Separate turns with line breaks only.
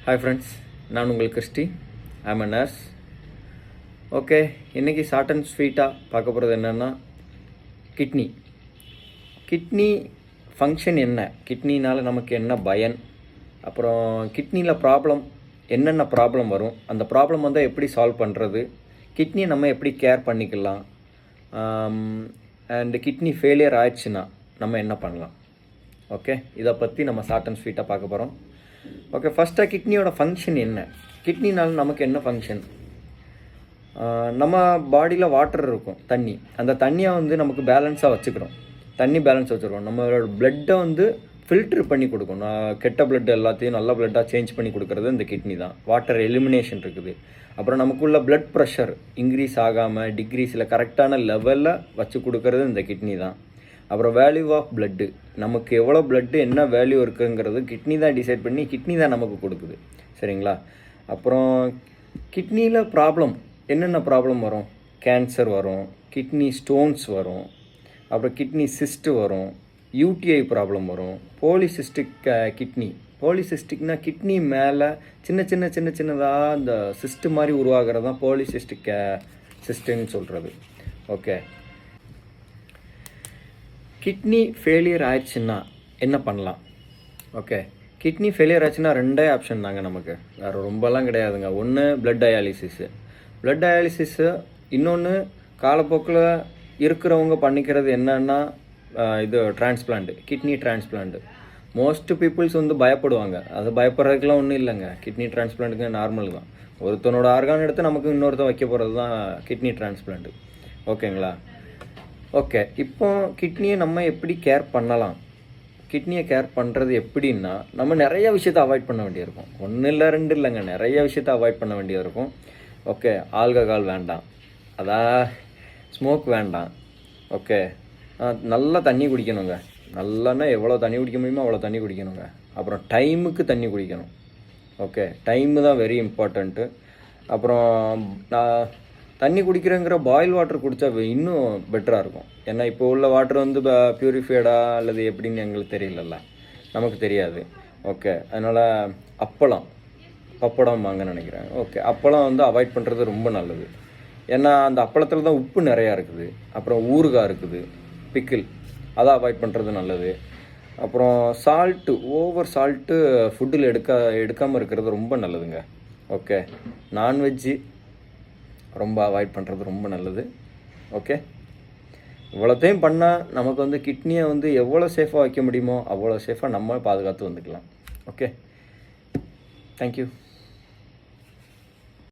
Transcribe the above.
Hi friends, நான் உங்கள் Christy. I'm a nurse. Okay, இன்றைக்கி ஷார்ட் அண்ட் ஸ்வீட்டாக பார்க்க போகிறது என்னென்னா கிட்னி ஃபங்க்ஷன் என்ன, கிட்னினால் நமக்கு என்ன பயன், அப்புறம் கிட்னியில் ப்ராப்ளம் என்னென்ன ப்ராப்ளம் வரும், அந்த ப்ராப்ளம் வந்தால் எப்படி சால்வ் பண்ணுறது, கிட்னியை நம்ம எப்படி கேர் பண்ணிக்கலாம், அண்டு கிட்னி ஃபெயிலியர் ஆயிடுச்சுன்னா நம்ம என்ன பண்ணலாம். ஓகே, இதை பற்றி நம்ம ஷார்ட் அண்ட் ஸ்வீட்டாக பார்க்க போகிறோம். ஓகே, ஃபஸ்ட்டாக கிட்னியோட ஃபங்க்ஷன் என்ன, கிட்னினால் நமக்கு என்ன ஃபங்க்ஷன். நம்ம பாடியில் வாட்டர் இருக்கும், தண்ணி. அந்த தண்ணியை நமக்கு பேலன்ஸாக வச்சுக்கிறோம். தண்ணி பேலன்ஸ் வச்சுருக்கோம். நம்மளோட பிளட்டை ஃபில்ட்ரு பண்ணி கொடுக்கும். கெட்ட பிளட் எல்லாத்தையும் நல்ல பிளட்டாக சேஞ்ச் பண்ணி கொடுக்குறது இந்த கிட்னி தான். வாட்டர் எலிமினேஷன் இருக்குது. அப்புறம் நமக்குள்ள பிளட் ப்ரெஷர் இன்க்ரீஸ் ஆகாமல் டிக்ரீஸில் கரெக்டான லெவலில் வச்சு கொடுக்கறது இந்த கிட்னி தான். அப்புறம் வேல்யூ ஆஃப் பிளட்டு, நமக்கு எவ்வளோ பிளட்டு என்ன வேல்யூ இருக்குங்கிறது கிட்னி தான் டிசைட் பண்ணி கிட்னி தான் நமக்கு கொடுக்குது. சரிங்களா? அப்புறம் கிட்னியில் ப்ராப்ளம் என்னென்ன ப்ராப்ளம் வரும், கேன்சர் வரும், கிட்னி ஸ்டோன்ஸ் வரும், அப்புறம் கிட்னி சிஸ்ட்டு வரும், யூடிஐ ப்ராப்ளம் வரும், போலிசிஸ்டிக் கிட்னி. போலிசிஸ்டிக்னா கிட்னி மேலே சின்னதாக இந்த சிஸ்ட்டு மாதிரி உருவாகிறது தான் போலிசிஸ்டிக் சிஸ்ட்டுன்னு சொல்கிறது. ஓகே, கிட்னி ஃபெயிலியர் ஆயிடுச்சுன்னா என்ன பண்ணலாம். ஓகே, கிட்னி ஃபெயிலியர் ஆச்சுன்னா ரெண்டே ஆப்ஷன் தாங்க நமக்கு, வேறு ரொம்பலாம் கிடையாதுங்க. ஒன்று பிளட் டயாலிசிஸு, இன்னொன்று காலப்போக்கில் இருக்கிறவங்க பண்ணிக்கிறது என்னன்னா transplant, kidney transplant. Most peoples பயப்படுவாங்க. அது பயப்படுறதுக்கெலாம் ஒன்றும் இல்லைங்க. கிட்னி டிரான்ஸ்பிளான்ட்டுங்க நார்மல் தான். ஒருத்தனோட ஆர்கான் எடுத்து நமக்கு இன்னொருத்தன் வைக்க போகிறது தான் கிட்னி டிரான்ஸ்பிளான்ட்டு. ஓகேங்களா? ஓகே, இப்போ கிட்னியை நம்ம எப்படி கேர் பண்ணலாம். கிட்னியை கேர் பண்ணுறது எப்படின்னா, நம்ம நிறைய விஷயத்தை அவாய்ட் பண்ண வேண்டியிருக்கும். ஒன்று இல்லை ரெண்டு இல்லைங்க, நிறைய விஷயத்தை அவாய்ட் பண்ண வேண்டியிருக்கும். ஓகே, ஆல்கஹால் வேண்டாம், ஸ்மோக் வேண்டாம். ஓகே, நல்லா தண்ணி குடிக்கணுங்க. நல்லான்னா எவ்வளோ தண்ணி குடிக்க முடியுமோ அவ்வளோ தண்ணி குடிக்கணுங்க. அப்புறம் டைமுக்கு தண்ணி குடிக்கணும். ஓகே, டைமு தான் வெரி இம்பார்ட்டண்ட்டு. அப்புறம் தண்ணி குடிக்கிறேங்கிற பாயில் வாட்டர் குடித்தா இன்னும் பெட்டராக இருக்கும். ஏன்னா இப்போ உள்ள வாட்டர் பியூரிஃபைடா அல்லது எப்படின்னு எங்களுக்கு தெரியலல்ல, நமக்கு தெரியாது. ஓகே, அதனால் பப்படம் வாங்க நினைக்கிறேன். ஓகே, அப்பளம் அவாய்ட் பண்ணுறது ரொம்ப நல்லது. ஏன்னா அந்த அப்பளத்தில் தான் உப்பு நிறையா இருக்குது. அப்புறம் ஊறுகாய் இருக்குது, பிக்கிள், அதை அவாய்ட் பண்ணுறது நல்லது. அப்புறம் ஓவர் சால்ட்டு ஃபுட்டில் எடுக்காமல் இருக்கிறது ரொம்ப நல்லதுங்க. ஓகே, நான்வெஜ்ஜு ரொம்ப அவாய்ட் பண்ணுறது ரொம்ப நல்லது. ஓகே, இவ்வளோத்தையும் பண்ணால் நமக்கு கிட்னியை எவ்வளோ சேஃபாக வைக்க முடியுமோ அவ்வளோ சேஃபாக நம்ம பாதுகாத்து வந்துக்கலாம். Okay, thank you.